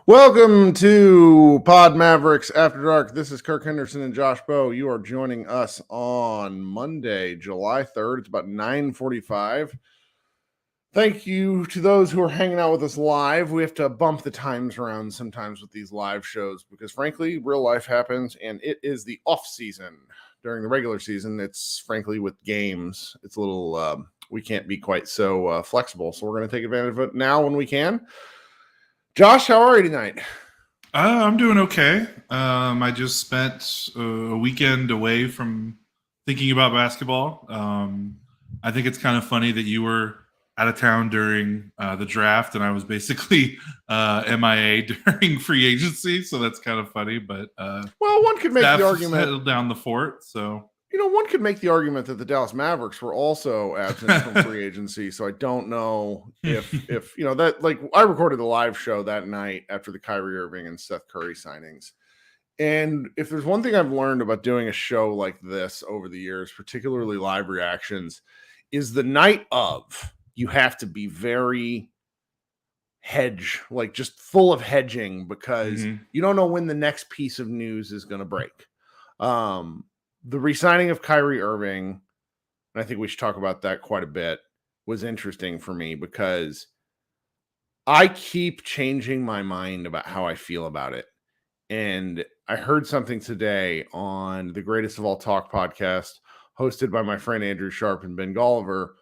Welcome to Pod Mavericks After Dark. This is Kirk Henderson and Josh Bowe. You are joining us on Monday, July 3rd. It's about 9:45. Thank you to those who are hanging out with us live. We have to bump the times around sometimes with these live shows because, frankly, real life happens, and it is the off season. During the regular season, it's frankly with games. It's a little, we can't be quite so flexible, so we're going to take advantage of it now when we can. Josh, how are you tonight? I'm doing okay. I just spent a weekend away from thinking about basketball. I think it's kind of funny that you were out of town during the draft, and I was basically MIA during free agency, so that's kind of funny. But well, one could make the argument held down the fort. So one could make the argument that the Dallas Mavericks were also absent from free agency. So I don't know if that, like, I recorded the live show that night after the Kyrie Irving and Seth Curry signings. And if there's one thing I've learned about doing a show like this over the years, particularly live reactions, is the night of, you have to be very just full of hedging because you don't know when the next piece of news is going to break. The re-signing of Kyrie Irving, and I think we should talk about that quite a bit, was interesting for me because I keep changing my mind about how I feel about it. And I heard something today on the Greatest of All Talk podcast, hosted by my friend Andrew Sharp and Ben Golliver,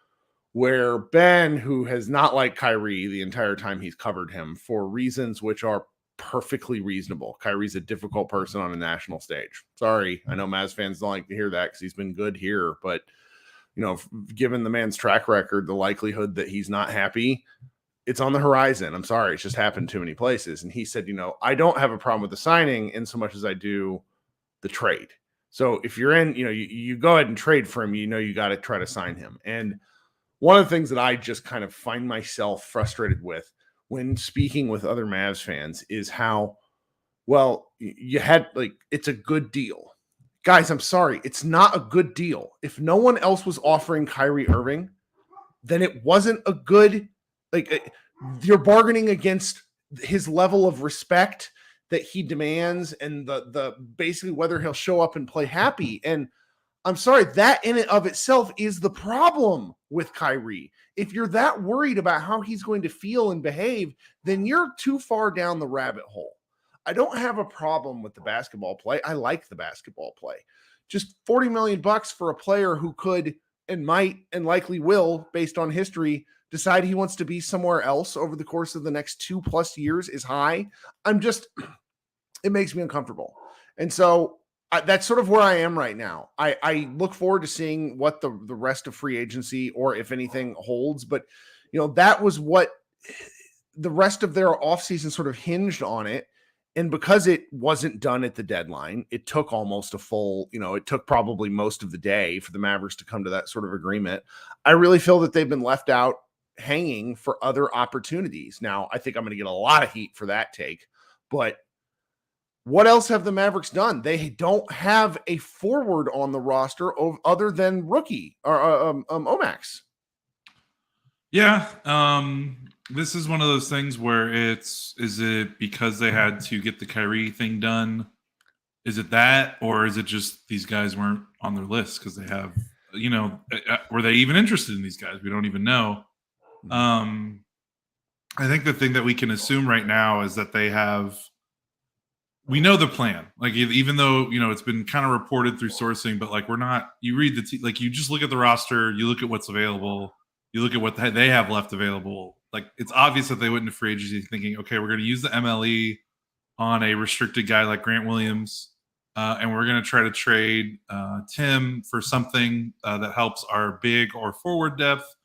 where Ben, who has not liked Kyrie the entire time he's covered him for reasons which are perfectly reasonable. Kyrie's a difficult person on a national stage. Sorry, I know Mavs fans don't like to hear that because he's been good here, but given the man's track record, the likelihood that he's not happy, it's on the horizon. I'm sorry, it's just happened too many places. And he said, I don't have a problem with the signing in so much as I do the trade. So if you're in, you go ahead and trade for him, you got to try to sign him. And one of the things that I just kind of find myself frustrated with when speaking with other Mavs fans is how, well, you had, it's a good deal. Guys, I'm sorry. It's not a good deal. If no one else was offering Kyrie Irving, then it wasn't a good, you're bargaining against his level of respect that he demands and the basically whether he'll show up and play happy. And I'm sorry, that in and of itself is the problem with Kyrie. If you're that worried about how he's going to feel and behave, then you're too far down the rabbit hole. I don't have a problem with the basketball play. I like the basketball play. Just $40 million for a player who could and might and likely will, based on history, decide he wants to be somewhere else over the course of the next 2+ years is high. It makes me uncomfortable. And so that's sort of where I am right now. I look forward to seeing what the rest of free agency, or if anything, holds. But, that was what the rest of their offseason sort of hinged on it. And because it wasn't done at the deadline, it took almost a full, it took probably most of the day for the Mavericks to come to that sort of agreement. I really feel that they've been left out hanging for other opportunities. Now, I think I'm going to get a lot of heat for that take, but what else have the Mavericks done? They don't have a forward on the roster other than rookie or Omax. Yeah. This is one of those things where is it because they had to get the Kyrie thing done? Is it that, or is it just these guys weren't on their list because they have, were they even interested in these guys? We don't even know. I think the thing that we can assume right now is that we know the plan. Even though, it's been kind of reported through sourcing, but you read you just look at the roster, you look at what's available, you look at what they have left available. It's obvious that they went into free agency thinking, okay, we're going to use the MLE on a restricted guy like Grant Williams. and we're going to try to trade Tim for something that helps our big or forward depth.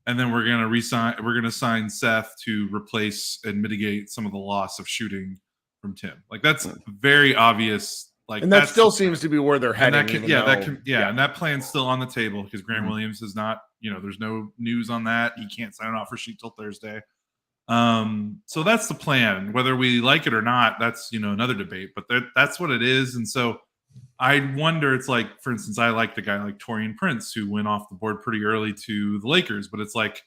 And then we're going to resign. We're going to sign Seth to replace and mitigate some of the loss of shooting from Tim. Like that's very obvious. Like, and that still seems to be where they're heading. And that plan's still on the table because Grant Williams is not. There's no news on that. He can't sign an offer sheet till Thursday. So that's the plan. Whether we like it or not, that's another debate. But that's what it is. And so I wonder. It's like, for instance, I liked a guy like Taurean Prince who went off the board pretty early to the Lakers. But it's like,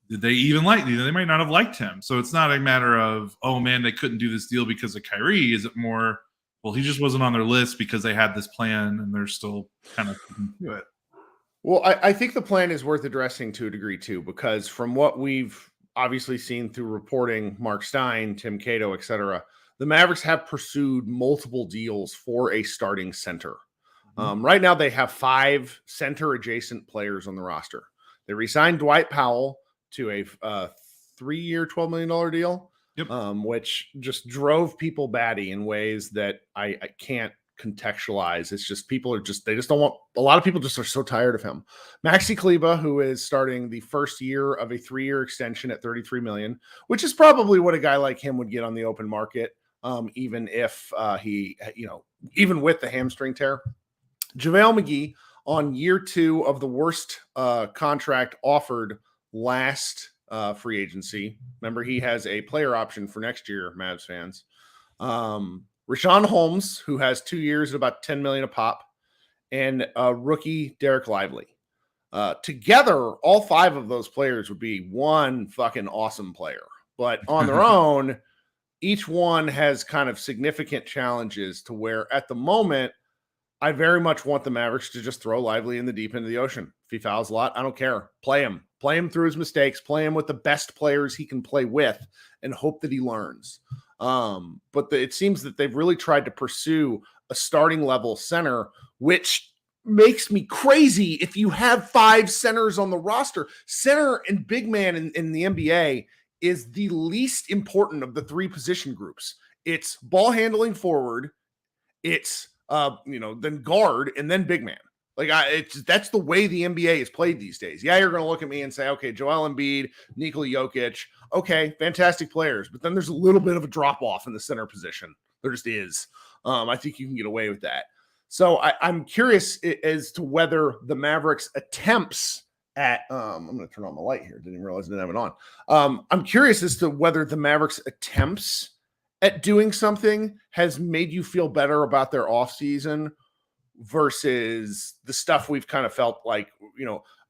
did they even like? They might not have liked him. So it's not a matter of, oh man, they couldn't do this deal because of Kyrie. Is it more, well, he just wasn't on their list because they had this plan and they're still kind of do it. Well, I think the plan is worth addressing to a degree too, because from what we've obviously seen through reporting, Mark Stein, Tim Cato, etc., the Mavericks have pursued multiple deals for a starting center. Right now, they have 5 center-adjacent players on the roster. They re-signed Dwight Powell to a 3-year, $12 million deal, which just drove people batty in ways that I can't contextualize. It's just they just don't want. A lot of people just are so tired of him. Maxi Kleba, who is starting the first year of a 3-year extension at $33 million, which is probably what a guy like him would get on the open market, even if even with the hamstring tear. JaVale McGee on year 2 of the worst contract offered last free agency. Remember, he has a player option for next year, Mavs fans. Rashawn Holmes, who has 2 years at about $10 million a pop, and rookie Derek Lively. Together, all 5 of those players would be one fucking awesome player. But on their own, each one has kind of significant challenges to where at the moment, I very much want the Mavericks to just throw Lively in the deep end of the ocean. If he fouls a lot, I don't care. Play him through his mistakes, play him with the best players he can play with, and hope that he learns. But it seems that they've really tried to pursue a starting level center, which makes me crazy. If you have 5 centers on the roster, center and big man in the NBA is the least important of the 3 position groups. It's ball handling forward, it's then guard, and then big man. Like that's the way the NBA is played these days. Yeah, you're going to look at me and say, okay, Joel Embiid, Nikola Jokic, okay, fantastic players, but then there's a little bit of a drop off in the center position. There just is. I think you can get away with that. So I'm curious as to whether the Mavericks attempts at I'm going to turn on the light here. Didn't even realize I didn't have it on. I'm curious as to whether the Mavericks attempts at doing something has made you feel better about their offseason versus the stuff we've kind of felt like,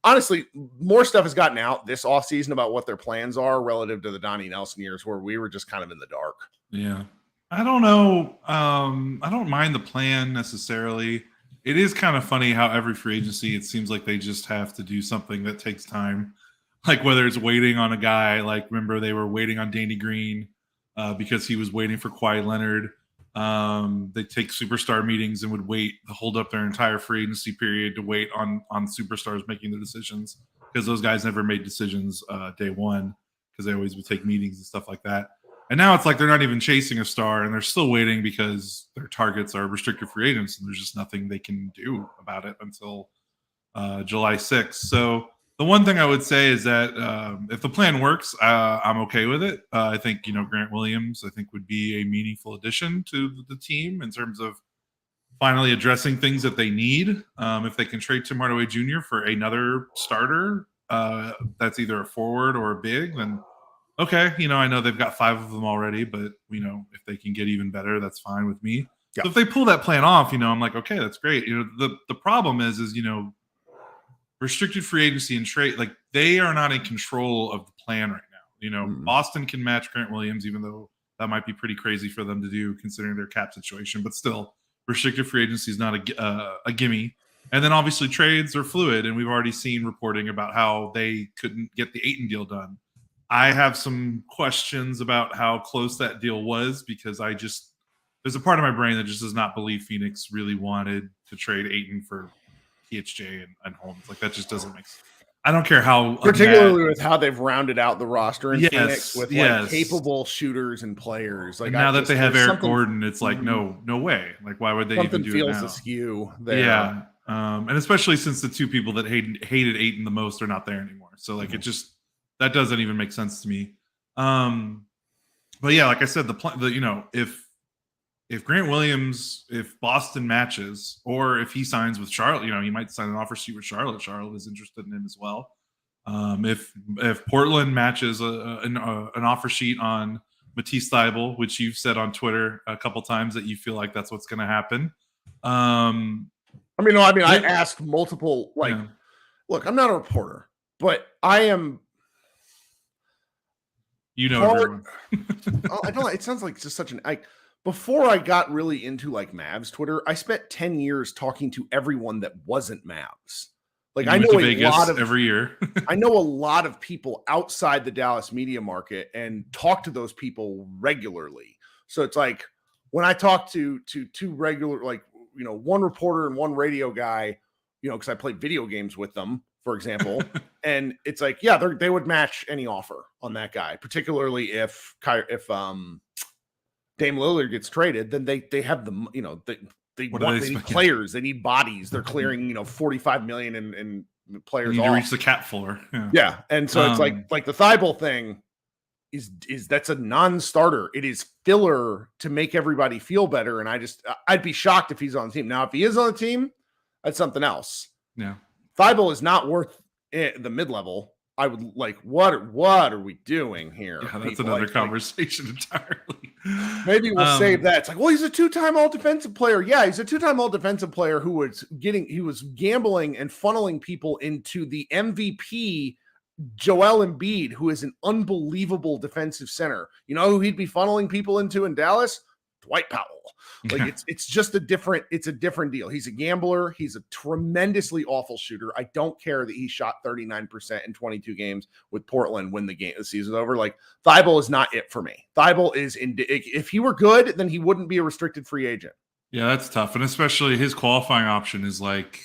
honestly, more stuff has gotten out this offseason about what their plans are relative to the Donnie Nelson years where we were just kind of in the dark. Yeah. I don't know. I don't mind the plan necessarily. It is kind of funny how every free agency, it seems like they just have to do something that takes time. Like whether it's waiting on a guy, like remember they were waiting on Danny Green because he was waiting for Kawhi Leonard. They take superstar meetings and would hold up their entire free agency period to wait on superstars making the decisions because those guys never made decisions day one because they always would take meetings and stuff like that. And now it's like they're not even chasing a star and they're still waiting because their targets are restricted free agents and there's just nothing they can do about it until July 6th. So the one thing I would say is that if the plan works, I'm okay with it. I think, Grant Williams, I think would be a meaningful addition to the team in terms of finally addressing things that they need. If they can trade Tim Hardaway Jr. for another starter, that's either a forward or a big, then okay. I know they've got 5 of them already, but if they can get even better, that's fine with me. Yeah. So if they pull that plan off, I'm like, okay, that's great. The problem is restricted free agency and trade, like they are not in control of the plan right now. Boston can match Grant Williams, even though that might be pretty crazy for them to do considering their cap situation, but still restricted free agency is not a gimme. And then obviously trades are fluid. And we've already seen reporting about how they couldn't get the Ayton deal done. I have some questions about how close that deal was because there's a part of my brain that just does not believe Phoenix really wanted to trade Ayton for THJ and Holmes. Like that just doesn't make sense. I don't care how particularly with how they've rounded out the roster in Yes, Phoenix with like capable shooters and players. Like and now that they have Eric Gordon, it's like no way. Like why would they even do it now? Something feels askew there. Yeah, and especially since the two people that hated Ayton the most are not there anymore. So like it just that doesn't even make sense to me. But yeah, like I said, if Grant Williams, if Boston matches, or if he signs with Charlotte, he might sign an offer sheet with Charlotte. Charlotte is interested in him as well. If Portland matches an offer sheet on Matisse Thybulle, which you've said on Twitter a couple times that you feel like that's what's going to happen. I asked multiple. Look, I'm not a reporter, but I am. Everyone. I know it sounds like just such an. Before I got really into like Mavs Twitter, I spent 10 years talking to everyone that wasn't Mavs. Like I know a lot of every year. I know a lot of people outside the Dallas media market and talk to those people regularly. So it's like when I talk to two regular, one reporter and one radio guy, because I played video games with them, for example, and it's like, yeah, they would match any offer on that guy, particularly if Dame Lillard gets traded, then they have the, they need players, they need bodies. They're clearing, $45 million in players. You need to reach the cap floor. Yeah. And so it's like the Thybulle thing is that's a non-starter. It is filler to make everybody feel better. And I'd be shocked if he's on the team. Now, if he is on the team, that's something else. Yeah. Thybulle is not worth the mid-level. I would like, what are we doing here? Yeah, that's another conversation entirely. Maybe we'll save that. It's like, well, he's a two-time all-defensive player. Yeah, he's a two-time all-defensive player who was gambling and funneling people into the MVP Joel Embiid, who is an unbelievable defensive center. You know who he'd be funneling people into in Dallas? Dwight Powell. Like it's just a different deal. He's a gambler. He's a tremendously awful shooter. I don't care that he shot 39% in 22 games with Portland when the season's over. Like Thybulle is not it for me. Thybulle is if he were good, then he wouldn't be a restricted free agent. Yeah, that's tough. And especially his qualifying option is like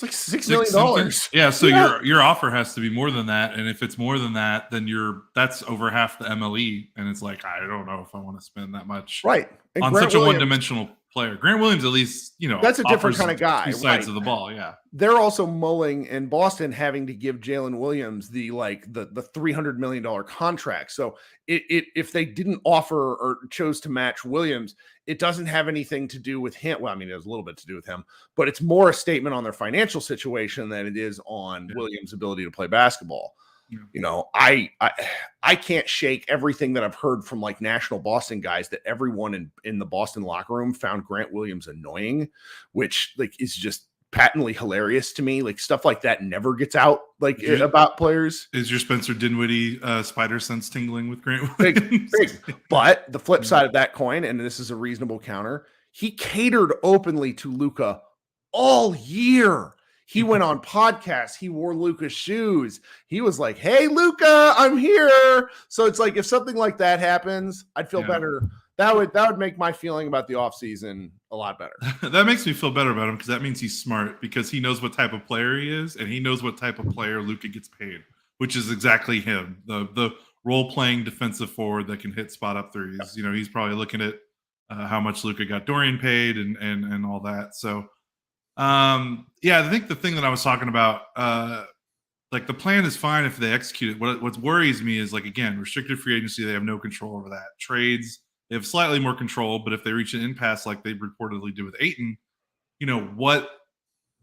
it's like $6 million. Yeah, so your offer has to be more than that, and if it's more than that, then that's over half the MLE, and it's like I don't know if I want to spend that much on such a one-dimensional player. Grant Williams, at least, that's a different kind of guy. Two sides of the ball, yeah. They're also mulling in Boston having to give Jalen Williams the $300 million contract. So if they didn't offer or chose to match Williams, it doesn't have anything to do with him. Well, I mean, it has a little bit to do with him, but it's more a statement on their financial situation than it is on Williams' ability to play basketball. Yeah. I can't shake everything that I've heard from like national Boston guys that everyone in the Boston locker room found Grant Williams annoying, which like is just patently hilarious to me. Like stuff like that never gets out about players. Is your Spencer Dinwiddie spider sense tingling with Grant Williams? Big. But the flip side of that coin, and this is a reasonable counter, he catered openly to Luka all year. He went on podcasts. He wore Luka's shoes. He was like, hey, Luka, I'm here. So it's like if something like that happens, I'd feel better. That would make my feeling about the offseason a lot better. That makes me feel better about him because that means he's smart because he knows what type of player he is and he knows what type of player Luka gets paid, which is exactly him, the role-playing defensive forward that can hit spot-up threes. Yep. He's probably looking at how much Luka got Dorian paid and all that. So, I think the thing that I was talking about, like the plan is fine if they execute it. What worries me is like, again, restricted free agency, they have no control over that. Trades, they have slightly more control, but if they reach an impasse like they reportedly do with Ayton,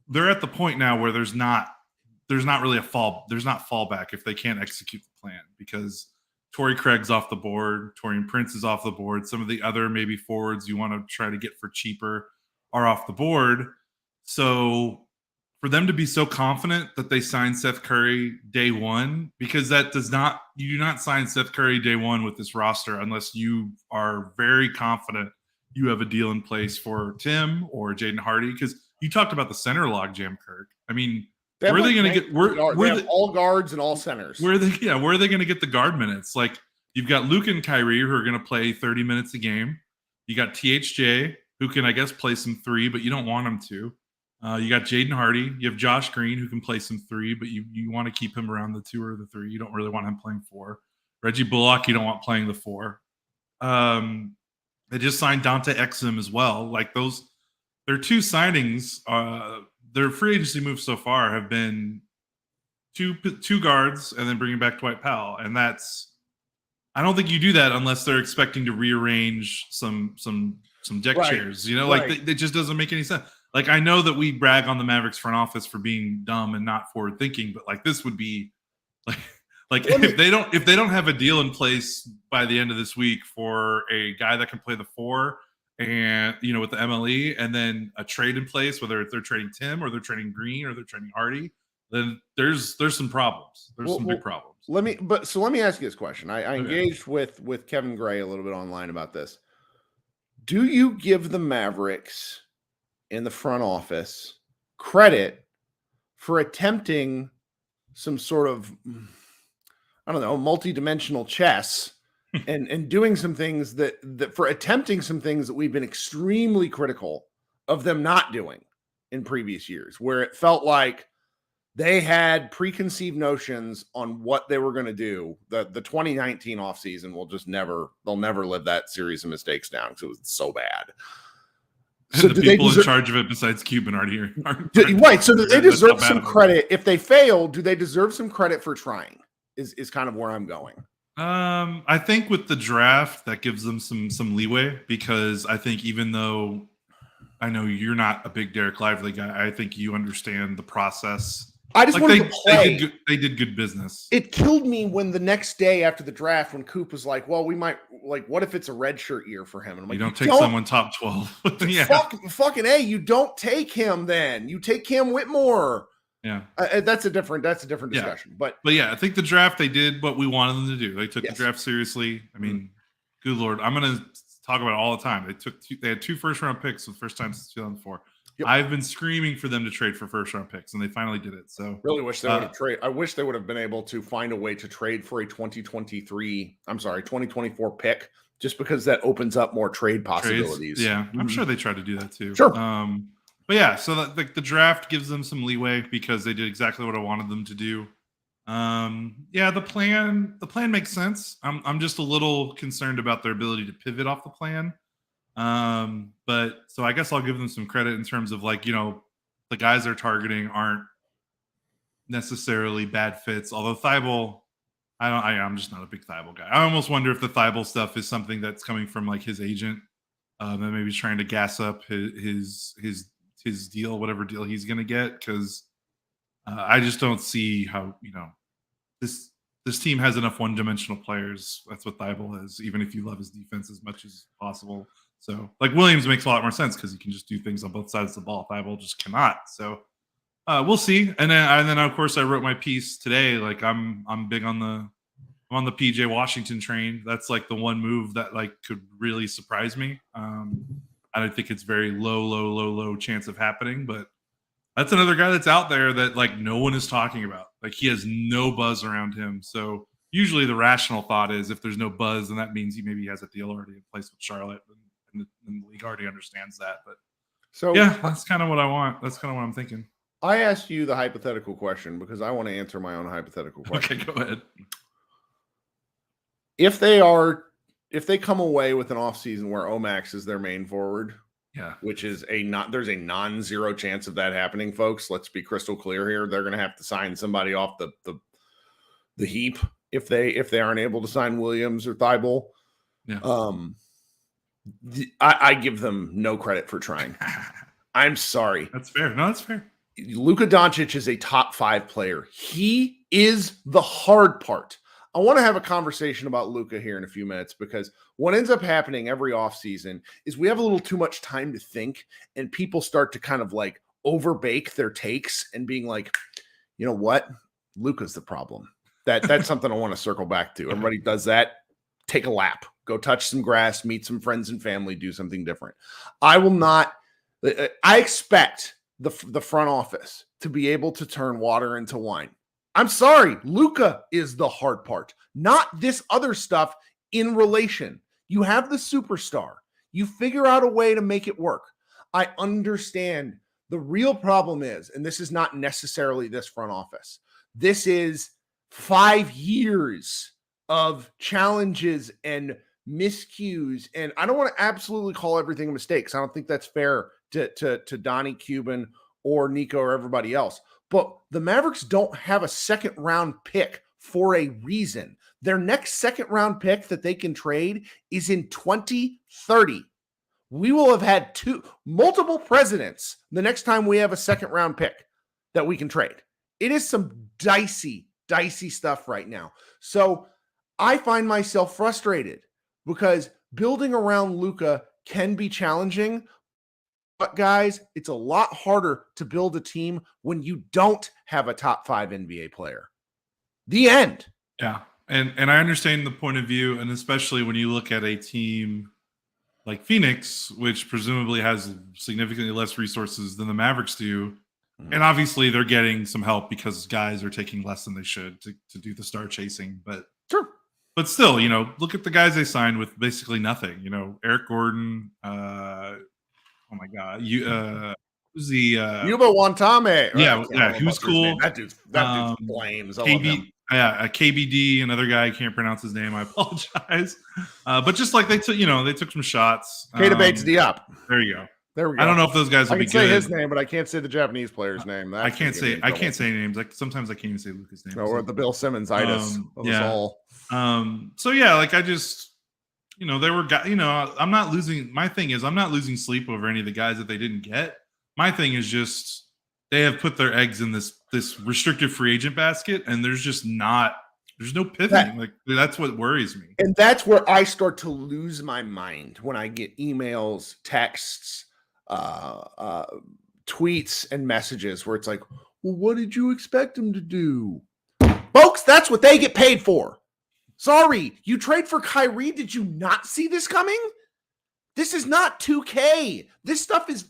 they're at the point now where there's not really there's not fallback if they can't execute the plan because Torrey Craig's off the board, Taurean Prince is off the board, some of the other maybe forwards you want to try to get for cheaper are off the board. So for them to be so confident that they signed Seth Curry day one, because you do not sign Seth Curry day one with this roster unless you are very confident you have a deal in place for Tim or Jaden Hardy. Because you talked about the center logjam, Kirk. I mean, where are they going to get? Where have all guards and all centers? Where are they going to get the guard minutes? Like you've got Luka and Kyrie who are going to play 30 minutes a game. You got THJ who can, I guess, play some three, but you don't want him to. You got Jaden Hardy. You have Josh Green, who can play some 3, but you want to keep him around the 2 or the 3. You don't really want him playing 4. Reggie Bullock, you don't want playing the 4. They just signed Dante Exum as well. Like their 2 signings, their free agency moves so far have been two guards and then bringing back Dwight Powell, and I don't think you do that unless they're expecting to rearrange some deck chairs. Like it just doesn't make any sense. Like, I know that we brag on the Mavericks front office for being dumb and not forward thinking, but like this would be like if they don't have a deal in place by the end of this week for a guy that can play the 4 and with the MLE, and then a trade in place, whether they're trading Tim or they're trading Green or they're trading Hardy, then there's some problems. There's some big problems. Let me ask you this question. I engaged with Kevin Gray a little bit online about this. Do you give the Mavericks in the front office credit for attempting some sort of, I don't know, multi-dimensional chess and doing some things that for attempting some things that we've been extremely critical of them not doing in previous years, where it felt like they had preconceived notions on what they were going to do. The 2019 offseason they'll never live that series of mistakes down because it was so bad. So the people in charge of it besides Cuban aren't here. Right. So do they deserve some credit? If they fail, do they deserve some credit for trying? Is kind of where I'm going. I think with the draft, that gives them some leeway, because I think even though I know you're not a big Derek Lively guy, I think you understand the process. I just wanted to play. They did good business. It killed me when the next day after the draft, when Coop was like, well, we might, like, what if it's a redshirt year for him? And I'm like, you don't take someone top 12. Yeah. Fucking A, you don't take him then. You take Cam Whitmore. Yeah. That's a different discussion. Yeah. But yeah, I think the draft, they did what we wanted them to do. They took the draft seriously. I mean, good Lord. I'm going to talk about it all the time. They had 2 first-round picks for the first time since 2004. Yep. I've been screaming for them to trade for first-round picks, and they finally did it. So really wish they would have traded. I wish they would have been able to find a way to trade for a 2024 pick, just because that opens up more trade possibilities. Trades, yeah, I'm sure they tried to do that too. Sure. But yeah, so the draft gives them some leeway because they did exactly what I wanted them to do. Yeah, the plan makes sense. I'm just a little concerned about their ability to pivot off the plan. But so I guess I'll give them some credit in terms of, like, the guys they're targeting aren't necessarily bad fits. Although Thibault, I'm just not a big Thibault guy. I almost wonder if the Thibault stuff is something that's coming from like his agent, and maybe he's trying to gas up his deal, whatever deal he's going to get. Cause, I just don't see how, this team has enough one-dimensional players. That's what Thibault is, even if you love his defense as much as possible. So, like, Williams makes a lot more sense because he can just do things on both sides of the ball. Thibault just cannot. So, we'll see. And then of course I wrote my piece today. Like, I'm big on the PJ Washington train. That's like the one move that like could really surprise me. I don't think it's very low chance of happening, but that's another guy that's out there that like no one is talking about. Like, he has no buzz around him. So usually the rational thought is if there's no buzz, then that means he maybe has a deal already in place with Charlotte, and the league already understands that. But so yeah, that's kind of what I want. That's kind of what I'm thinking. I asked you the hypothetical question because I want to answer my own hypothetical question. Okay, go ahead. If they come away with an offseason where Omax is their main forward, yeah, which is there's a non-zero chance of that happening, folks. Let's be crystal clear here. They're going to have to sign somebody off the heap if they aren't able to sign Williams or Thibault. Yeah. I give them no credit for trying. I'm sorry. That's fair. No, that's fair. Luka Doncic is a top 5 player. He is the hard part. I want to have a conversation about Luka here in a few minutes, because what ends up happening every offseason is we have a little too much time to think, and people start to kind of like overbake their takes and being like, you know what? Luka's the problem. That's something I want to circle back to. Everybody does that. Take a lap. Go touch some grass, meet some friends and family, do something different. I expect the front office to be able to turn water into wine. I'm sorry. Luka is the hard part, not this other stuff in relation. You have the superstar. You figure out a way to make it work. I understand The real problem is, and this is not necessarily this front office, this is 5 years of challenges and miscues. And I don't want to absolutely call everything a mistake, because I don't think that's fair to Donnie, Cuban, or Nico, or everybody else. But the Mavericks don't have a second round pick for a reason. Their next second round pick that they can trade is in 2030. We will have had multiple presidents the next time we have a second round pick that we can trade. It is some dicey stuff right now. So I find myself frustrated because building around Luka can be challenging. But guys, it's a lot harder to build a team when you don't have a top 5 NBA player. The end. Yeah. And I understand the point of view, and especially when you look at a team like Phoenix, which presumably has significantly less resources than the Mavericks do. And obviously they're getting some help because guys are taking less than they should to do the star chasing. But sure. But still, look at the guys they signed with basically nothing. Eric Gordon, oh my God, who's the Yuba Watame? Yeah, he was cool. That dude's flames. I love him. KBD, another guy, I can't pronounce his name. I apologize. But just like they took some shots. Keita Bates Diop. There you go. There we go. I don't know if those guys will be good. I can say his name, but I can't say the Japanese player's name. I can't say names. Like sometimes I can't even say Luka's name. Or the Bill Simmons-itis. So yeah, like I just, they were, I'm not losing. My thing is, I'm not losing sleep over any of the guys that they didn't get. My thing is just they have put their eggs in this restricted free agent basket, and there's no pivoting. That's what worries me. And that's where I start to lose my mind when I get emails, texts, tweets, and messages where it's like, well, what did you expect them to do? Folks, that's what they get paid for. Sorry, you trade for Kyrie. Did you not see this coming? This is not 2K. This stuff is,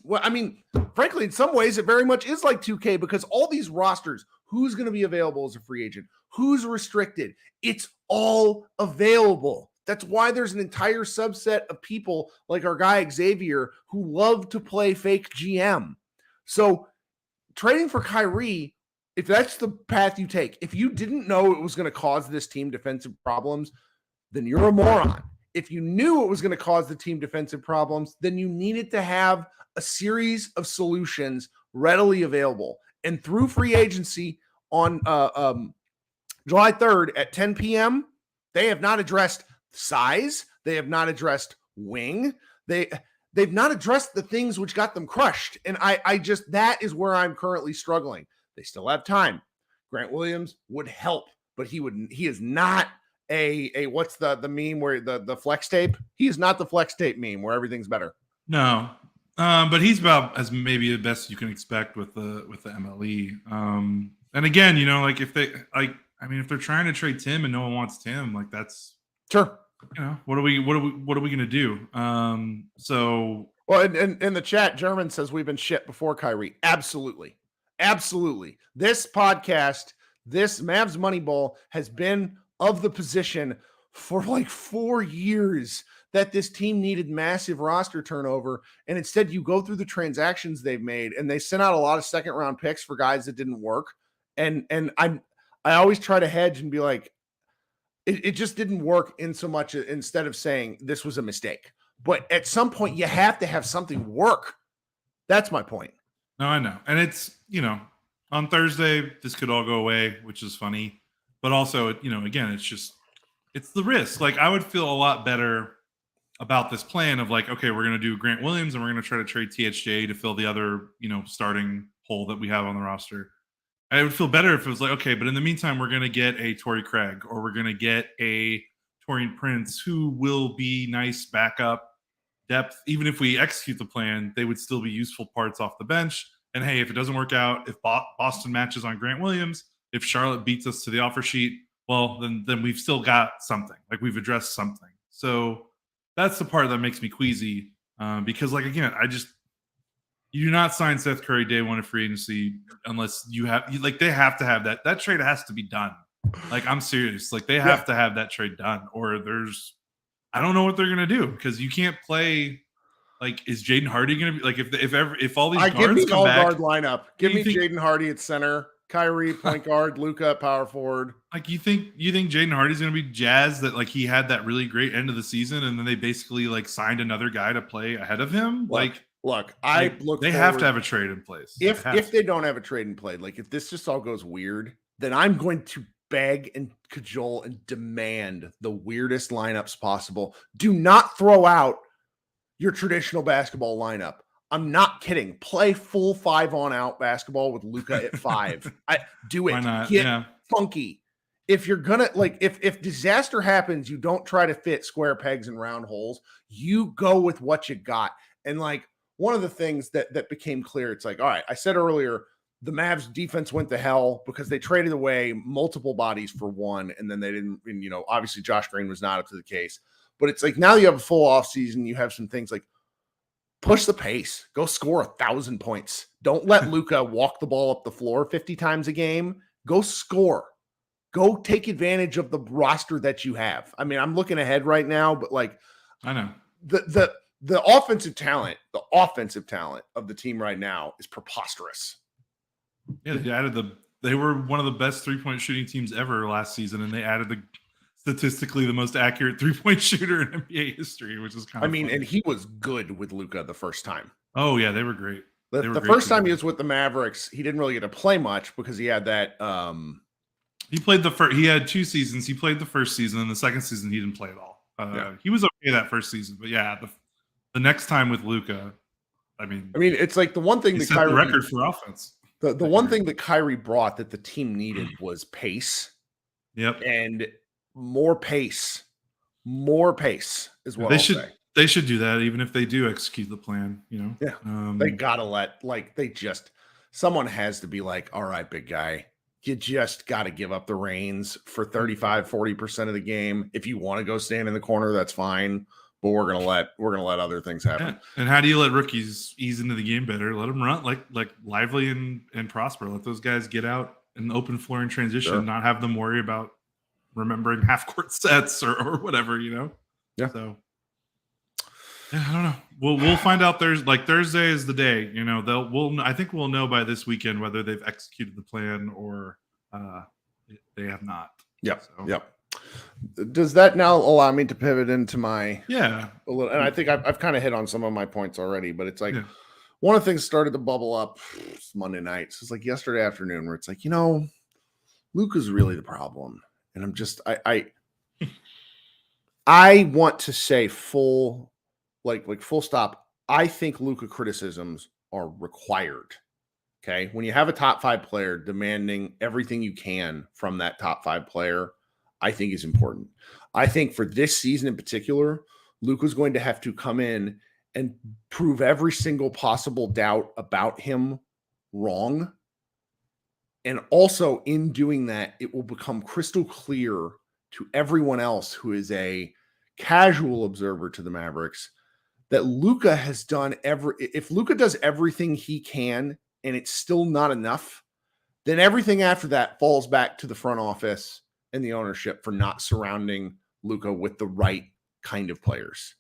frankly, in some ways, it very much is like 2K, because all these rosters, who's going to be available as a free agent? Who's restricted? It's all available. That's why there's an entire subset of people like our guy Xavier who love to play fake GM. So trading for Kyrie, if that's the path you take, if you didn't know it was going to cause this team defensive problems, then you're a moron. If you knew it was going to cause the team defensive problems, then you needed to have a series of solutions readily available. And through free agency on July 3rd at 10 p.m., they have not addressed size. They have not addressed wing. They've not addressed the things which got them crushed. And I just, that is where I'm currently struggling. They still have time. Grant Williams would help, but he is not a what's the meme where the flex tape? He is not the flex tape meme where everything's better. No. But he's about as maybe the best you can expect with the MLE. And again, if they're trying to trade Tim and no one wants Tim, like that's sure. What are we going to do? Well, in the chat, German says we've been shit before Kyrie. Absolutely. This podcast, this Mavs Moneyball has been of the position for like 4 years that this team needed massive roster turnover. And instead you go through the transactions they've made, and they sent out a lot of second round picks for guys that didn't work. And I always try to hedge and be like, it just didn't work in so much, instead of saying this was a mistake. But at some point you have to have something work. That's my point. No, I know. And it's, on Thursday, this could all go away, which is funny. But also, again, it's the risk. Like, I would feel a lot better about this plan of like, okay, we're going to do Grant Williams and we're going to try to trade THJ to fill the other, starting hole that we have on the roster. I would feel better if it was like, okay, but in the meantime, we're going to get a Torrey Craig, or we're going to get a Taurean Prince, who will be nice backup depth. Even if we execute the plan, they would still be useful parts off the bench. And hey, if it doesn't work out, if Boston matches on Grant Williams, if Charlotte beats us to the offer sheet, well, then we've still got something. Like, we've addressed something. So that's the part that makes me queasy, because, like, again, you do not sign Seth Curry day one of free agency unless they have to have that. That trade has to be done. Like, I'm serious. Like, they have to have that trade done, or I don't know what they're going to do, because you can't play Like, is Jaden Hardy going to be like if all these give me guards come all back? guard lineup. Give me Jaden Hardy at center, Kyrie point guard, Luka at power forward. Like, you think Jaden Hardy's going to be jazzed that like he had that really great end of the season and then they basically like signed another guy to play ahead of him? They have to have a trade in place. If they don't have a trade in play, like if this just all goes weird, then I'm going to beg and cajole and demand the weirdest lineups possible. Do not throw out your traditional basketball lineup. I'm not kidding. Play full 5-on-out basketball with Luka at 5. Do it. Why not? Get funky. If you're gonna if disaster happens, you don't try to fit square pegs in round holes. You go with what you got. And like one of the things that became clear, it's like, all right, I said earlier, the Mavs defense went to hell because they traded away multiple bodies for one, and then they didn't. And, obviously Josh Green was not up to the case. But it's like now you have a full offseason. You have some things like push the pace. Go score 1,000 points. Don't let Luka walk the ball up the floor 50 times a game. Go score. Go take advantage of the roster that you have. I mean, I'm looking ahead right now, but like I know the offensive talent of the team right now is preposterous. Yeah, they were one of the best 3-point shooting teams ever last season, and they added statistically the most accurate 3-point shooter in NBA history, which is kind of funny. And he was good with Luka the first time. Oh yeah, they were great. The first time he was with the Mavericks, he didn't really get to play much because he had that he had 2 seasons. He played the first season, and the second season he didn't play at all. He was okay that first season, but yeah, the next time with Luka, I mean it's like the one thing that Kyrie, the record for offense. The one thing that Kyrie brought that the team needed was pace. Yep. And more pace is what I'll say. They should do that even if they do execute the plan, Yeah. They gotta someone has to be like, all right, big guy, you just got to give up the reins for 35-40% of the game. If you want to go stand in the corner, that's fine. But we're gonna let other things happen. Yeah. And how do you let rookies ease into the game better? Let them run like Lively and Prosper. Let those guys get out in the open floor and transition, Sure. Not have them worry about remembering half court sets or whatever, Yeah. So yeah, I don't know. We'll find out. Thursday is the day. I think we'll know by this weekend whether they've executed the plan or they have not. Yep. So. Yep. Does that now allow me to pivot into my a little? And I think I've kind of hit on some of my points already, but it's like one of the things started to bubble up Monday night. So it's like yesterday afternoon where it's like, Luka's really the problem, and I'm just I want to say full stop. I think Luka criticisms are required. Okay, when you have a top 5 player demanding everything you can from that top 5 player, I think is important. I think for this season in particular, Luka's going to have to come in and prove every single possible doubt about him wrong. And also in doing that, it will become crystal clear to everyone else who is a casual observer to the Mavericks that Luka has done if Luka does everything he can and it's still not enough, then everything after that falls back to the front office and the ownership for not surrounding Luka with the right kind of players.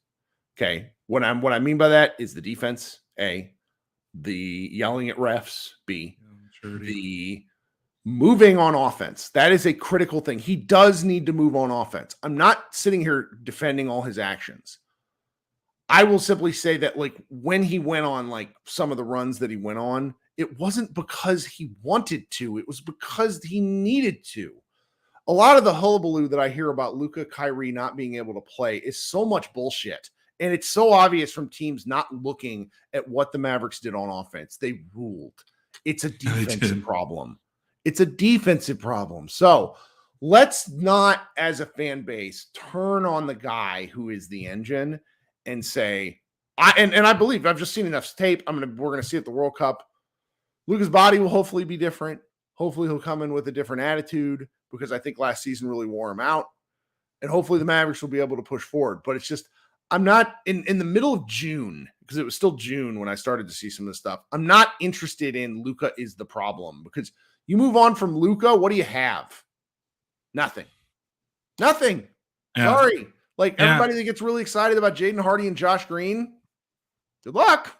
Okay. What I mean by that is the defense, A, the yelling at refs, B, the moving on offense. That is a critical thing. He does need to move on offense. I'm not sitting here defending all his actions. I will simply say that when he went on some of the runs that he went on, it wasn't because he wanted to. It was because he needed to. A lot of the hullabaloo that I hear about Luka, Kyrie not being able to play is so much bullshit. And it's so obvious from teams not looking at what the Mavericks did on offense. They ruled. It's a defensive problem. It's a defensive problem. So let's not, as a fan base, turn on the guy who is the engine and say, I believe I've just seen enough tape. We're gonna see at the World Cup. Luka's body will hopefully be different. Hopefully he'll come in with a different attitude, because I think last season really wore him out. And hopefully the Mavericks will be able to push forward. But it's just, I'm not in the middle of June, because it was still June when I started to see some of this stuff. I'm not interested in Luka is the problem, because you move on from Luka, what do you have? Nothing. Yeah. Sorry. Everybody that gets really excited about Jaden Hardy and Josh Green, Good luck.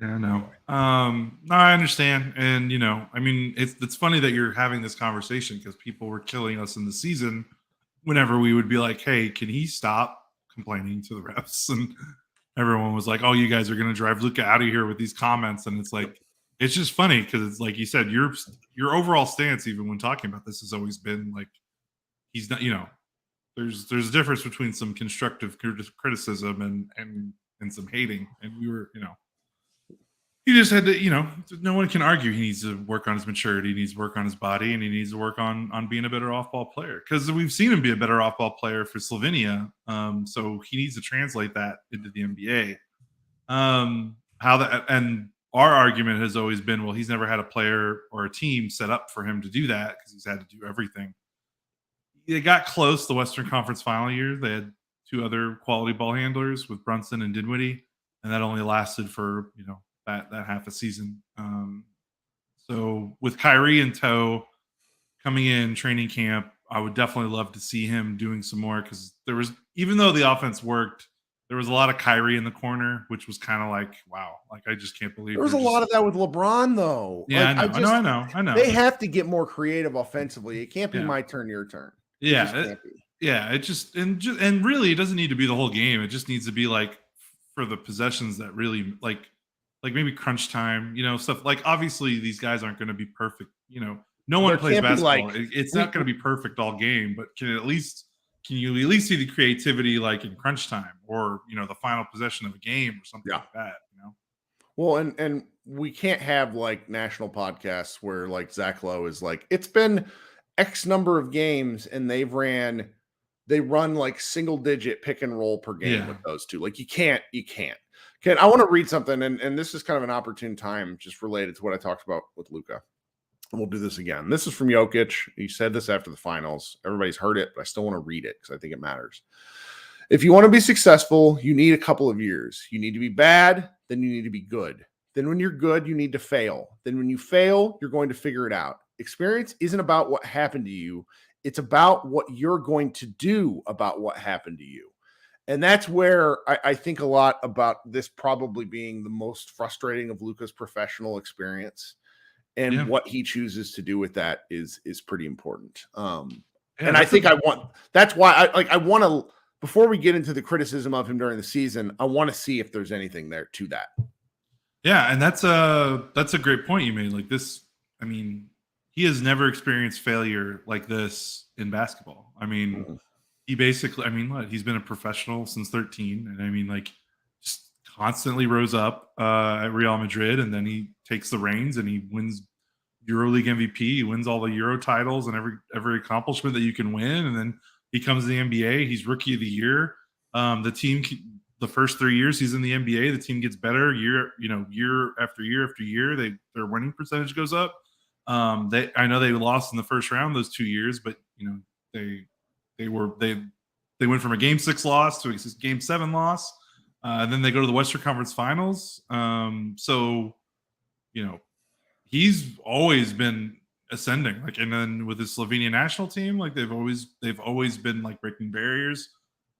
Yeah, no. No, I understand. And, I mean, it's funny that you're having this conversation because people were killing us in the season whenever we would be like, hey, can he stop complaining to the refs? And everyone was like, oh, you guys are going to drive Luka out of here with these comments. And it's like, it's just funny because it's like you said, your overall stance, even when talking about this, has always been like, he's not, there's a difference between some constructive criticism and some hating. And we were, he just had to, no one can argue he needs to work on his maturity, he needs to work on his body, and he needs to work on being a better off-ball player. Because we've seen him be a better off-ball player for Slovenia, so he needs to translate that into the NBA. And our argument has always been, well, he's never had a player or a team set up for him to do that because he's had to do everything. They got close the Western Conference final year. They had two other quality ball handlers with Brunson and Dinwiddie, and that only lasted for that half a season. So with Kyrie in tow, coming in training camp, I would definitely love to see him doing some more because even though the offense worked, there was a lot of Kyrie in the corner, which was kind of like, wow, like I just can't believe there was a lot of that with LeBron, though. Yeah, like, I know. They have to get more creative offensively. It can't be my turn, your turn. It just and really, it doesn't need to be the whole game. It just needs to be like for the possessions that really like maybe crunch time, stuff like obviously these guys aren't going to be perfect. No one plays basketball. It's not going to be perfect all game, but can you at least see the creativity like in crunch time or the final possession of a game or something like that? Well, and we can't have like national podcasts where like Zach Lowe is like, it's been X number of games and they run like single digit pick and roll per game with those two. Like you can't. Okay, I want to read something, and this is kind of an opportune time just related to what I talked about with Luka. And we'll do this again. This is from Jokic. He said this after the finals. Everybody's heard it, but I still want to read it because I think it matters. If you want to be successful, you need a couple of years. You need to be bad, then you need to be good. Then when you're good, you need to fail. Then when you fail, you're going to figure it out. Experience isn't about what happened to you. It's about what you're going to do about what happened to you. And that's where I think a lot about this probably being the most frustrating of Luka's professional experience. And what he chooses to do with that is pretty important. And I think that's why I want to, before we get into the criticism of him during the season, I want to see if there's anything there to that. Yeah. And that's a great point you made. Like this, I mean, he has never experienced failure like this in basketball. I mean, he basically, he's been a professional since 13. And I mean, like, just constantly rose up at Real Madrid. And then he takes the reins and he wins EuroLeague MVP. He wins all the Euro titles and every accomplishment that you can win. And then he comes to the NBA. He's Rookie of the Year. The team, the first 3 years he's in the NBA, the team gets better year after year after year. Their winning percentage goes up. I know they lost in the first round those 2 years, but they went from a Game 6 loss to a Game 7 loss, and then they go to the Western Conference Finals. So he's always been ascending. Like, and then with the Slovenian national team, like they've always been like breaking barriers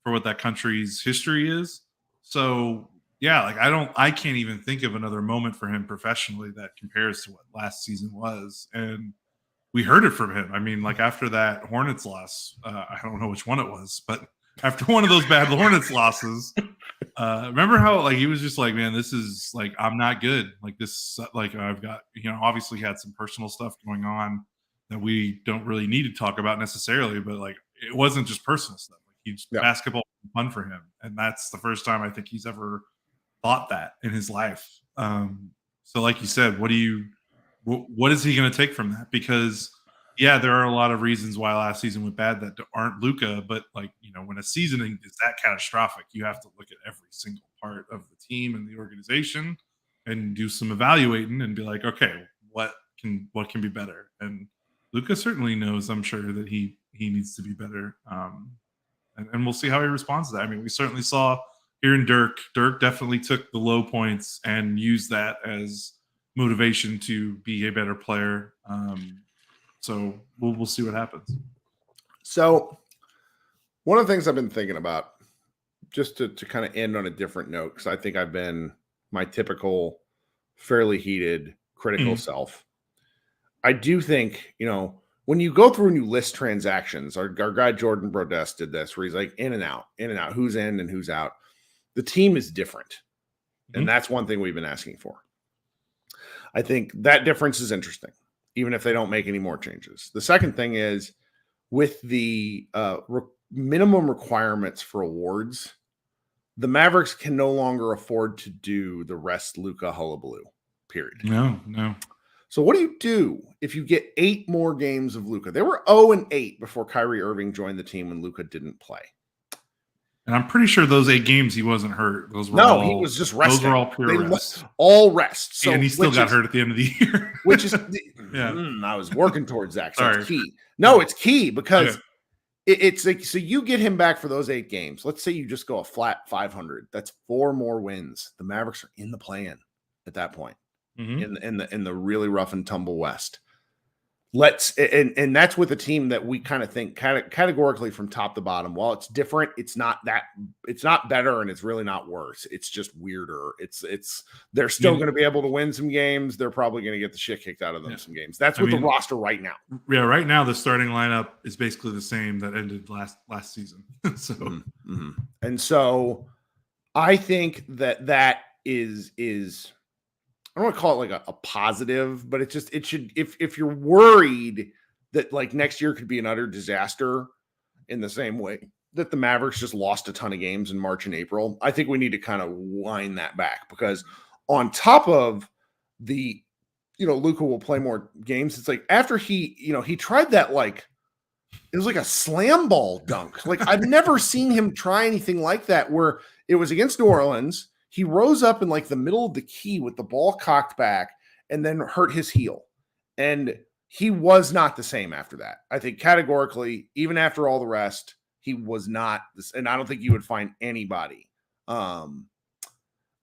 for what that country's history is. So yeah, like I can't even think of another moment for him professionally that compares to what last season was. And we heard it from him. I mean, like after that Hornets loss, I don't know which one it was, but after one of those bad Hornets losses, remember how like he was just like, man, this is like, I'm not good. Like this, like I've got, obviously had some personal stuff going on that we don't really need to talk about necessarily, but like it wasn't just personal stuff. Like basketball was fun for him. And that's the first time I think he's ever thought that in his life. So like you said, what is he going to take from that? Because there are a lot of reasons why last season went bad that aren't Luka, but like, when a season is that catastrophic, you have to look at every single part of the team and the organization and do some evaluating and be like, okay, what can be better? And Luka certainly knows, I'm sure, that he needs to be better. And we'll see how he responds to that. I mean, we certainly saw here in Dirk definitely took the low points and used that as motivation to be a better player. So we'll see what happens. So one of the things I've been thinking about, just to kind of end on a different note, because I think I've been my typical, fairly heated, critical self. I do think, when you go through and you list transactions, our guy Jordan Brodess did this, where he's like in and out, who's in and who's out. The team is different. And that's one thing we've been asking for. I think that difference is interesting, even if they don't make any more changes. The second thing is, with the minimum requirements for awards, the Mavericks can no longer afford to do the rest Luka hullabaloo, period. No. So what do you do if you get 8 more games of Luka? They were 0-8 before Kyrie Irving joined the team when Luka didn't play. And I'm pretty sure those 8 games he wasn't hurt. Those were he was just resting. Those were all pure rest. All rest. So, and he still got hurt at the end of the year. Which is, I was working towards that. So it's key. No, it's key because it's like, so you get him back for those 8 games. Let's say you just go a flat 500. That's 4 more wins. The Mavericks are in the play-in at that point in the really rough and tumble West. And that's with a team that we kind of think categorically from top to bottom. While it's different, it's not better, and it's really not worse. It's just weirder. They're still going to be able to win some games. They're probably going to get the shit kicked out of them some games. That's with the roster right now. Yeah, right now the starting lineup is basically the same that ended last season. So, and so I think that is. I don't want to call it like a positive, but it should, if you're worried that like next year could be an utter disaster in the same way that the Mavericks just lost a ton of games in March and April, I think we need to kind of wind that back, because on top of the, Luka will play more games. It's like after he tried that, like, it was like a slam ball dunk. Like I've never seen him try anything like that, where it was against New Orleans. He rose up in like the middle of the key with the ball cocked back and then hurt his heel. And he was not the same after that. I think categorically, even after all the rest, he was not this. And I don't think you would find anybody. I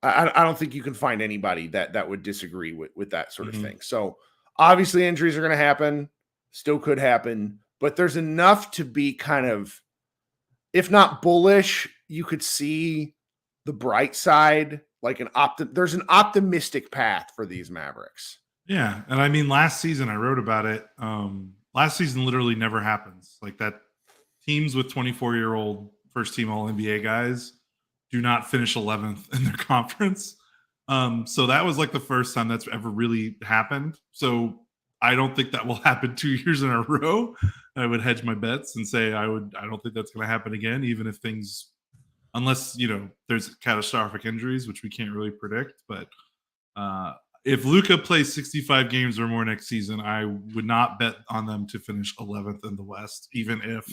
don't think you can find anybody that would disagree with that sort of thing. So obviously injuries are going to happen, still could happen, but there's enough to be kind of, if not bullish, you could see the bright side, like there's an optimistic path for these Mavericks. Yeah. And I mean, last season I wrote about it. Last season literally never happens. Like that teams with 24-year-old first team all NBA guys do not finish 11th in their conference. So that was like the first time that's ever really happened. So I don't think that will happen 2 years in a row. I would hedge my bets and say I don't think that's going to happen again, even if things, unless, there's catastrophic injuries, which we can't really predict. But if Luka plays 65 games or more next season, I would not bet on them to finish 11th in the West, even if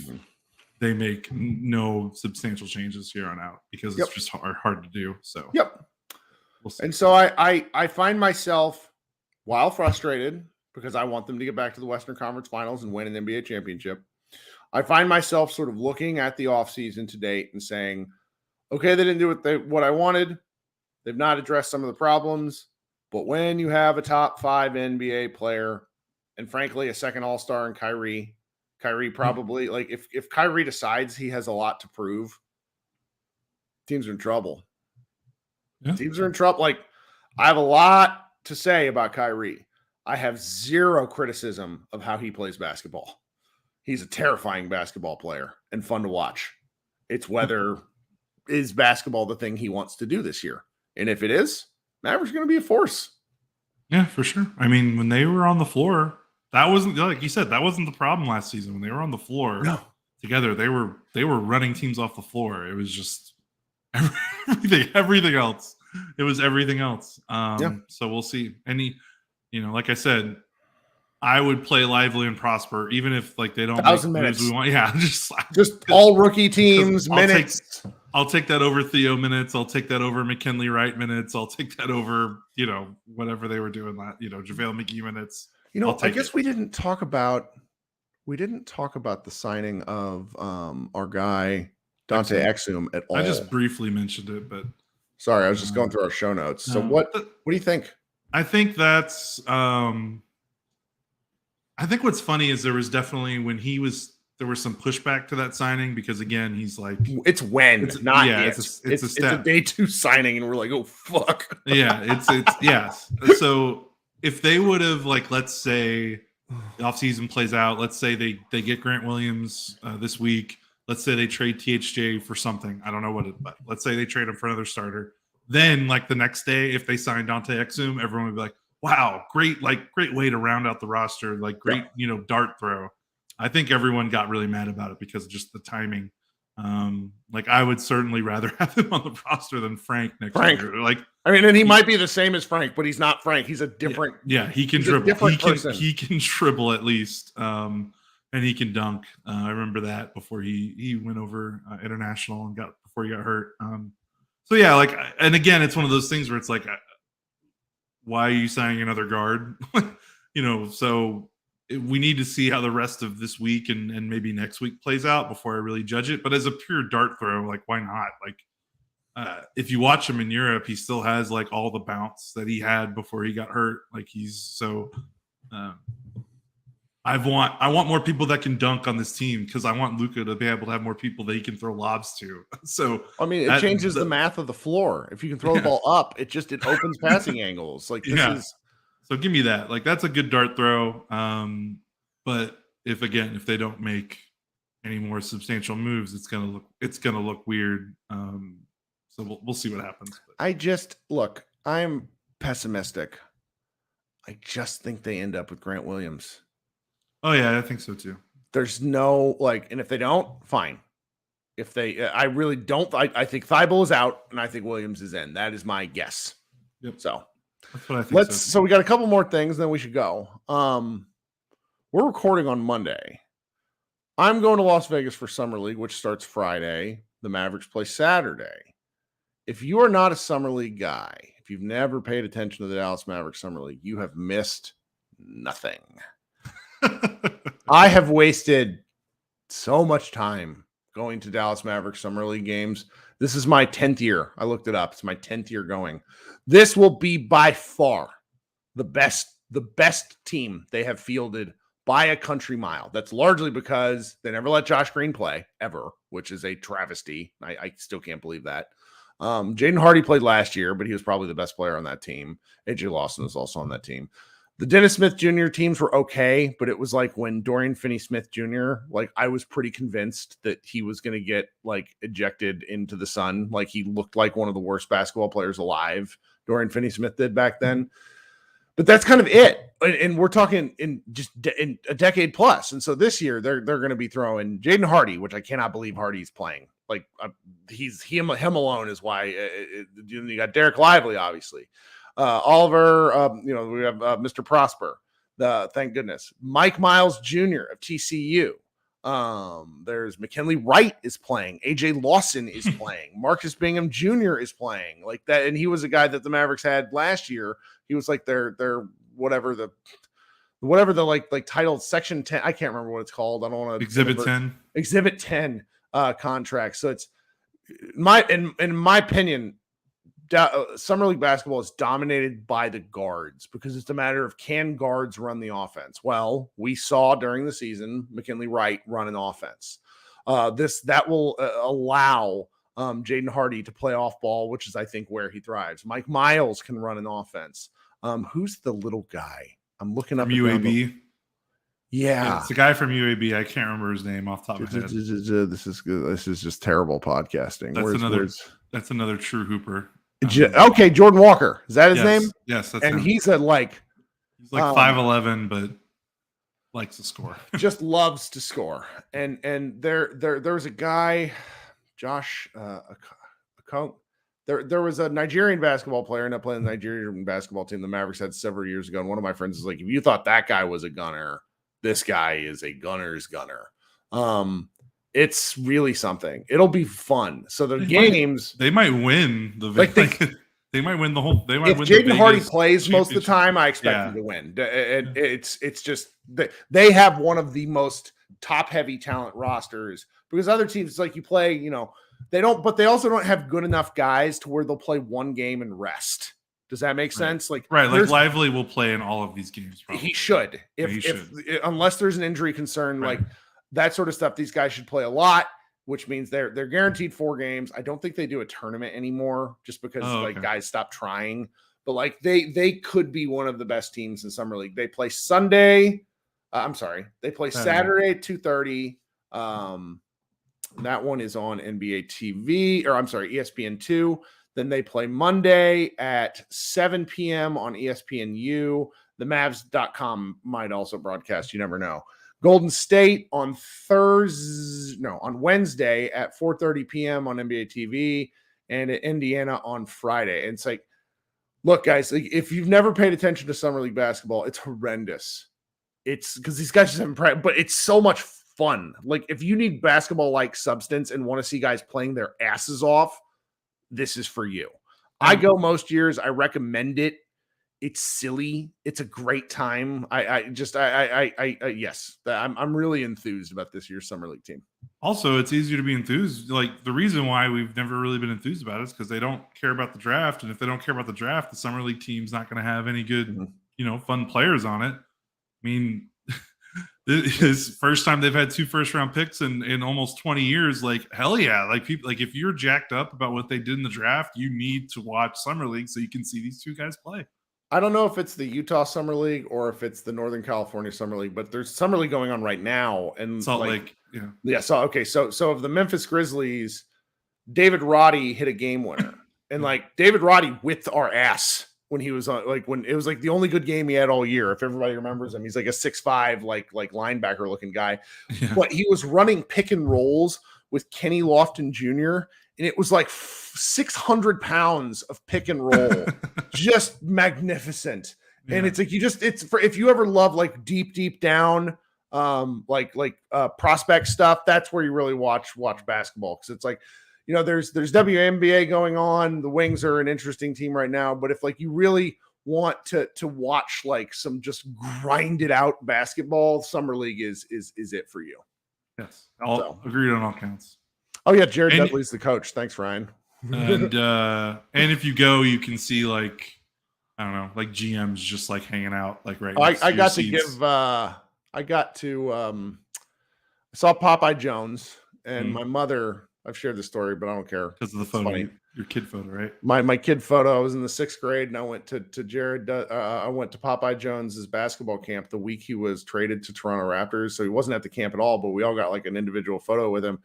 they make no substantial changes here on out, because it's just hard to do. So, we'll see. And so I find myself, while frustrated, because I want them to get back to the Western Conference Finals and win an NBA championship, I find myself sort of looking at the offseason to date and saying, okay, they didn't do what I wanted. They've not addressed some of the problems. But when you have a top 5 NBA player and, frankly, a second all-star in Kyrie probably, like, if Kyrie decides he has a lot to prove, teams are in trouble. Yeah. Teams are in trouble. Like, I have a lot to say about Kyrie. I have zero criticism of how he plays basketball. He's a terrifying basketball player and fun to watch. It's whether is basketball the thing he wants to do this year? And if it is, Mavericks are going to be a force. Yeah, for sure. I mean, when they were on the floor, that wasn't, like you said, that wasn't the problem last season. When they were on the floor together, they were running teams off the floor. It was just everything else. It was everything else. So we'll see. Like I said, I would play lively and prosper, even if like they don't 1,000 minutes. We want. Yeah, just all rookie teams minutes. I'll take that over Theo minutes. I'll take that over McKinley Wright minutes. I'll take that over whatever they were doing JaVale McGee minutes. I guess we didn't talk about the signing of our guy Dante Exum at all. I just briefly mentioned it, but sorry, I was just going through our show notes. So what do you think? I think that's I think what's funny is there was definitely, when he was there was some pushback to that signing because again, he's like, it's not yet. It's a step. It's a day 2 signing, and we're like, oh fuck. Yeah, it's yes. So if they would have, like, let's say the offseason plays out, let's say they get Grant Williams this week. Let's say they trade THJ for something. I don't know what it, but let's say they trade him for another starter. Then, like, the next day, if they sign Dante Exum, everyone would be like, wow, great way to round out the roster. Like, great, dart throw. I think everyone got really mad about it because of just the timing. Like, I would certainly rather have him on the roster than Frank next year. Like, I mean, and he might be the same as Frank, but he's not Frank. He's a different. Yeah, he can dribble. He can dribble at least, and he can dunk. I remember that before he went over international and before he got hurt. So yeah, like, and again, it's one of those things where it's like, why are you signing another guard? So we need to see how the rest of this week and maybe next week plays out before I really judge it. But as a pure dart throw, like, why not? Like, if you watch him in Europe, he still has like all the bounce that he had before he got hurt. Like, he's so. I want more people that can dunk on this team because I want Luka to be able to have more people that he can throw lobs to. So I mean, it changes the math of the floor. If you can throw the ball up, it opens passing angles. Like, this is. So give me that. Like, that's a good dart throw. But if they don't make any more substantial moves, it's gonna look weird. So we'll see what happens. I'm pessimistic. I just think they end up with Grant Williams. Oh yeah, I think so too. There's no and if they don't, fine. If they, I really don't. I think Thibault is out, and I think Williams is in. That is my guess. Yep. So that's what I think. So we got a couple more things, then we should go. We're recording on Monday. I'm going to Las Vegas for Summer League, which starts Friday. The Mavericks play Saturday. If you are not a Summer League guy, if you've never paid attention to the Dallas Mavericks Summer League, you have missed nothing. I have wasted so much time going to Dallas Mavericks Summer League games. This is my 10th year. I looked it up. It's my 10th year going. This will be by far the best team they have fielded by a country mile. That's largely because they never let Josh Green play ever, which is a travesty. I still can't believe that. Jaden Hardy played last year, but he was probably the best player on that team. AJ Lawson was also on that team. The Dennis Smith Jr. teams were okay, but it was like when Dorian Finney-Smith Jr., like, I was pretty convinced that he was going to get like ejected into the sun. Like, he looked like one of the worst basketball players alive. Dorian Finney-Smith did back then. But that's kind of it. And we're talking in a decade plus. And so this year they're going to be throwing Jaden Hardy, which I cannot believe Hardy's playing. Like, him alone is why you got Derek Lively, obviously. Oliver, we have Mr. Prosper. Thank goodness. Mike Miles Jr. of TCU. There's McKinley Wright is playing. AJ Lawson is playing. Marcus Bingham Jr. is playing, like that. And he was a guy that the Mavericks had last year. He was like their whatever the like titled section 10. I can't remember what it's called. I don't want to exhibit 10 contract. So it's in my opinion, Summer League basketball is dominated by the guards because it's a matter of, can guards run the offense? Well, we saw during the season McKinley Wright run an offense. That will allow Jaden Hardy to play off ball, which is, I think, where he thrives. Mike Miles can run an offense. Who's the little guy? I'm looking up from UAB. Yeah, it's a guy from UAB. I can't remember his name off the top of my head. This is good. This is just terrible podcasting. That's another true hooper. Okay, Jordan Walker. Is that his name? Yes, that's and him. He's like 5'11", but likes to score. Just loves to score. And there was a guy, Josh Akon. There was a Nigerian basketball player ended up playing the Nigerian basketball team the Mavericks had several years ago. And one of my friends is like, if you thought that guy was a gunner, this guy is a gunner's gunner. It's really something. It'll be fun. So the games they might win the they might win the whole. They might if win. Jaden Hardy plays most of the time, I expect him to win. It's just they have one of the most top heavy talent rosters because other teams, like, you play, they don't, but they also don't have good enough guys to where they'll play one game and rest. Does that make sense? Like Lively will play in all of these games. Probably. He should. He should. Unless there's an injury concern, like that sort of stuff. These guys should play a lot, which means they're guaranteed 4 games. I don't think they do a tournament anymore just because like guys stop trying. But like they could be one of the best teams in summer league. They play Sunday. They play Saturday at 2:30. That one is on NBA TV, or ESPN2. Then they play Monday at 7 p.m. on ESPNU. The Mavs.com might also broadcast. You never know. Golden State on Wednesday at 4:30 p.m. on NBA TV, and at Indiana on Friday. And it's like, look, guys, like, if you've never paid attention to summer league basketball, it's horrendous. It's because these guys just haven't practiced, but it's so much fun. Like, if you need basketball-like substance and want to see guys playing their asses off, this is for you. I go most years. I recommend it. It's silly. It's a great time. Yes, I'm really enthused about this year's summer league team. Also, it's easier to be enthused. Like, the reason why we've never really been enthused about it is because they don't care about the draft. And if they don't care about the draft, the summer league team's not going to have any good, fun players on it. I mean, this is first time they've had 2 first-round picks in almost 20 years. Like, hell yeah. Like, people, like, if you're jacked up about what they did in the draft, you need to watch summer league so you can see these 2 guys play. I don't know if it's the Utah Summer League or if it's the Northern California Summer League, but there's Summer League going on right now. And Salt Lake, yeah. Yeah. So of the Memphis Grizzlies, David Roddy hit a game winner. And like David Roddy whipped our ass when he was on, like, when it was like the only good game he had all year. If everybody remembers him, he's like a 6'5", like linebacker looking guy. Yeah. But he was running pick and rolls with Kenny Lofton Jr., and it was like 600 pounds of pick and roll, just magnificent. Yeah. And it's like, it's for, if you ever love like deep down, prospect stuff, that's where you really watch basketball. Cause it's like, there's WNBA going on. The Wings are an interesting team right now, but if like you really want to watch like some just grinded out basketball, summer league is it for you. Yes. I'll agree on all counts. Oh yeah, Jared Dudley's the coach. Thanks, Ryan. And if you go, you can see like, I don't know, like GMs just like hanging out like right. I saw Popeye Jones and my mother. I've shared the story, but I don't care because of the photo. Your kid photo, right? My kid photo. I was in the 6th grade and I went to Jared. I went to Popeye Jones's basketball camp the week he was traded to Toronto Raptors. So he wasn't at the camp at all, but we all got like an individual photo with him.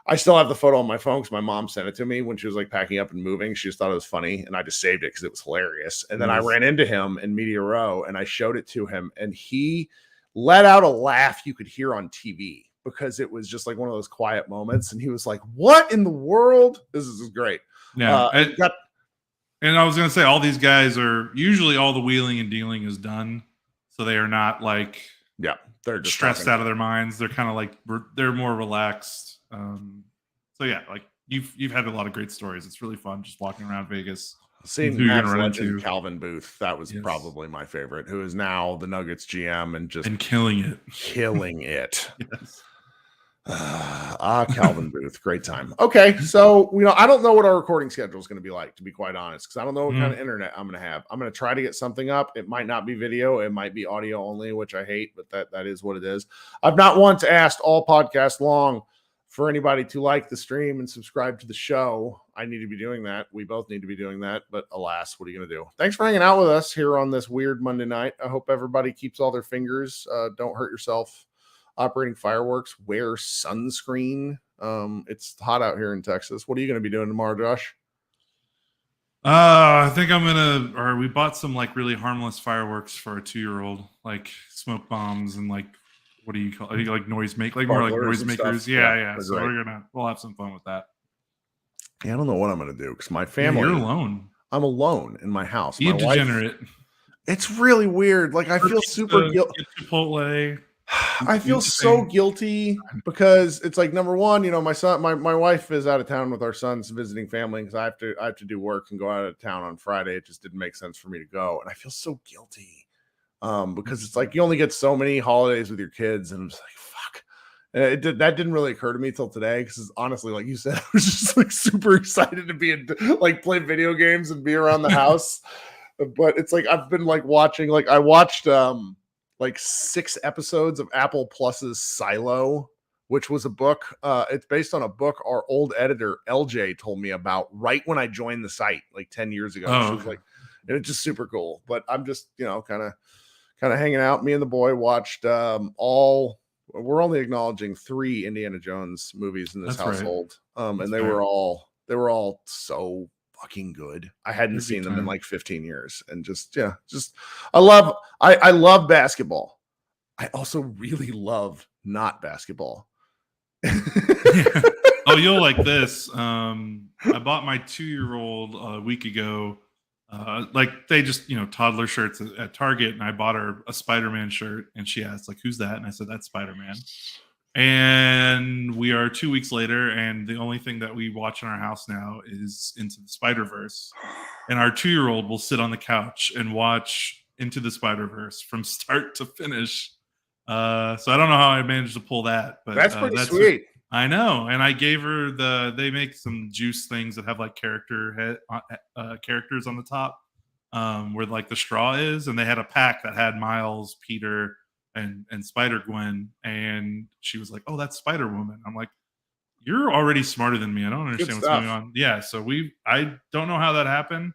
I still have the photo on my phone because my mom sent it to me when she was like packing up and moving. She just thought it was funny, and I just saved it because it was hilarious. And then I ran into him in Media Row, and I showed it to him, and he let out a laugh you could hear on TV because it was just like one of those quiet moments. And he was like, "What in the world? This is great." Yeah. And I was going to say, all these guys are usually all the wheeling and dealing is done, so they are not like they're just stressed out of their minds. They're kind of like they're more relaxed. So yeah, like you've had a lot of great stories. It's really fun just walking around Vegas. Seeing Mavs legend Calvin Booth, that was probably my favorite, who is now the Nuggets GM and killing it. Yes. Calvin Booth, great time. Okay, so I don't know what our recording schedule is going to be like, to be quite honest, because I don't know what kind of internet I'm going to have. I'm going to try to get something up. It might not be video, it might be audio only, which I hate, but that is what it is. I've not once asked all podcast long for anybody to like the stream and subscribe to the show. I need to be doing that. We both need to be doing that, but alas, what are you going to do? Thanks for hanging out with us here on this weird Monday night. I hope everybody keeps all their fingers. Don't hurt yourself operating fireworks. Wear sunscreen. It's hot out here in Texas. What are you going to be doing tomorrow, Josh? I think we bought some like really harmless fireworks for a 2-year-old, like smoke bombs and like, what do you call it? Like more like noisemakers. Yeah. So we'll have some fun with that. Yeah, I don't know what I'm going to do because my family. You're alone. I'm alone in my house. You degenerate. It's really weird. Like I feel super guilty. Chipotle. I feel so guilty because it's like, number one, my son, my wife is out of town with our sons visiting family because I have to do work and go out of town on Friday. It just didn't make sense for me to go, and I feel so guilty. Because it's like you only get so many holidays with your kids, and I'm just like, fuck. That didn't really occur to me till today because honestly, like you said, I was just like super excited to play video games and be around the house. But it's like I've been like watching, like I watched like 6 episodes of Apple Plus's Silo, which was a book. It's based on a book our old editor LJ told me about right when I joined the site like 10 years ago. Oh, she was like, and it's just super cool. But I'm just, kind of hanging out. Me and the boy watched we're only acknowledging 3 Indiana Jones movies in this household. Right. And they were all so fucking good. I hadn't seen them in like 15 years. And I love basketball. I also really love not basketball. Oh, you'll like this. I bought my 2-year-old a week ago. Like they just, toddler shirts at Target, and I bought her a Spider-Man shirt, and she asked like, "Who's that?" And I said, "That's Spider-Man." And we are 2 weeks later, and the only thing that we watch in our house now is Into the Spider-Verse. And our 2-year-old will sit on the couch and watch Into the Spider-Verse from start to finish. So I don't know how I managed to pull that, but that's pretty sweet. I know. And I gave her they make some juice things that have like characters on the top, where like the straw is. And they had a pack that had Miles, Peter, and Spider-Gwen. And she was like, "Oh, that's Spider-Woman." I'm like, "You're already smarter than me. I don't understand what's going on." Yeah. So I don't know how that happened.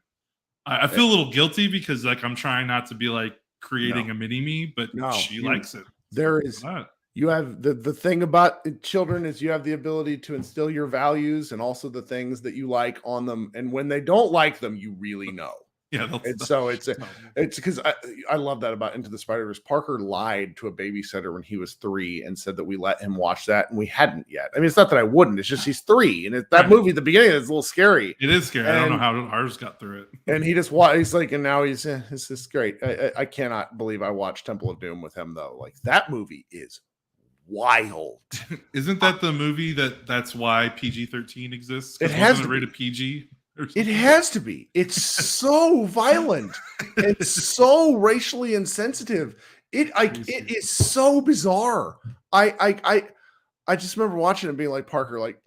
I feel a little guilty because like I'm trying not to be like creating a mini me, but she likes it. There is you have the thing about children is you have the ability to instill your values and also the things that you like on them, and when they don't like them, you really know. Yeah, and so it's because I love that about Into the Spider-Verse. Parker lied to a babysitter when he was 3 and said that we let him watch that, and we hadn't yet. I mean, it's not that I wouldn't; it's just he's 3, and that movie at the beginning is a little scary. It is scary. I don't know how ours got through it. And he just he's like, and now this is great. I cannot believe I watched Temple of Doom with him though. Like that movie is wild. Isn't that the movie that's why PG-13 exists? It has to rated PG. It has to be. It's so violent. It's so racially insensitive. It is so bizarre. I just remember watching it and being like, Parker, like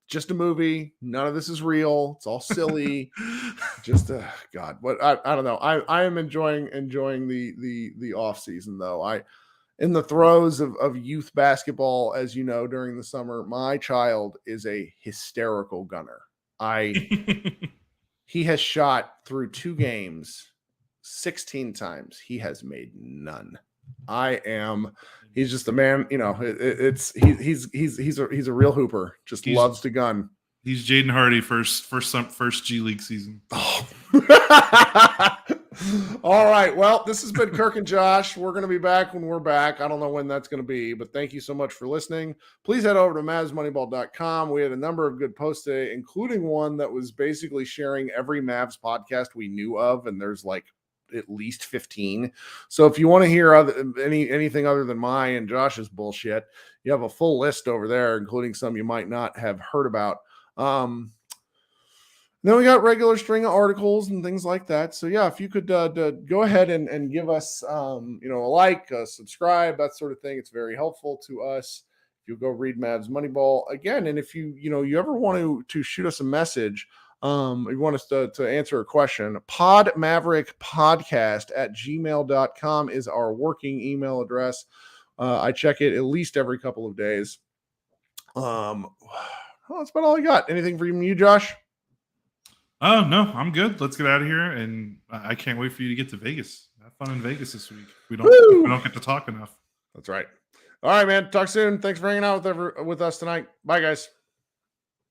just a movie. None of this is real. It's all silly. Just God. But I don't know. I am enjoying the off season though. In the throes of youth basketball, as you know, during the summer, my child is a hysterical gunner. He has shot through 2 games 16 times. He has made none. He's just a man, he's a real hooper. Just loves to gun. He's Jaden Hardy first G League season. Oh. All right. Well, this has been Kirk and Josh. We're going to be back when we're back. I don't know when that's going to be, but thank you so much for listening. Please head over to MavsMoneyball.com. We had a number of good posts today, including one that was basically sharing every Mavs podcast we knew of, and there's like at least 15. So if you want to hear anything other than my and Josh's bullshit, you have a full list over there, including some you might not have heard about. Then we got regular string of articles and things like that. So yeah, if you could go ahead and give us a like, subscribe, that sort of thing, it's very helpful to us. If you go read Mavs Moneyball again, and if you ever want to shoot us a message, if you want us to answer a question, podmaverickpodcast@gmail.com is our working email address. I check it at least every couple of days. Well, that's about all I got. Anything from you, Josh? Oh, no, I'm good. Let's get out of here, and I can't wait for you to get to Vegas. Have fun in Vegas this week. We don't get to talk enough. That's right. All right, man. Talk soon. Thanks for hanging out with us tonight. Bye, guys.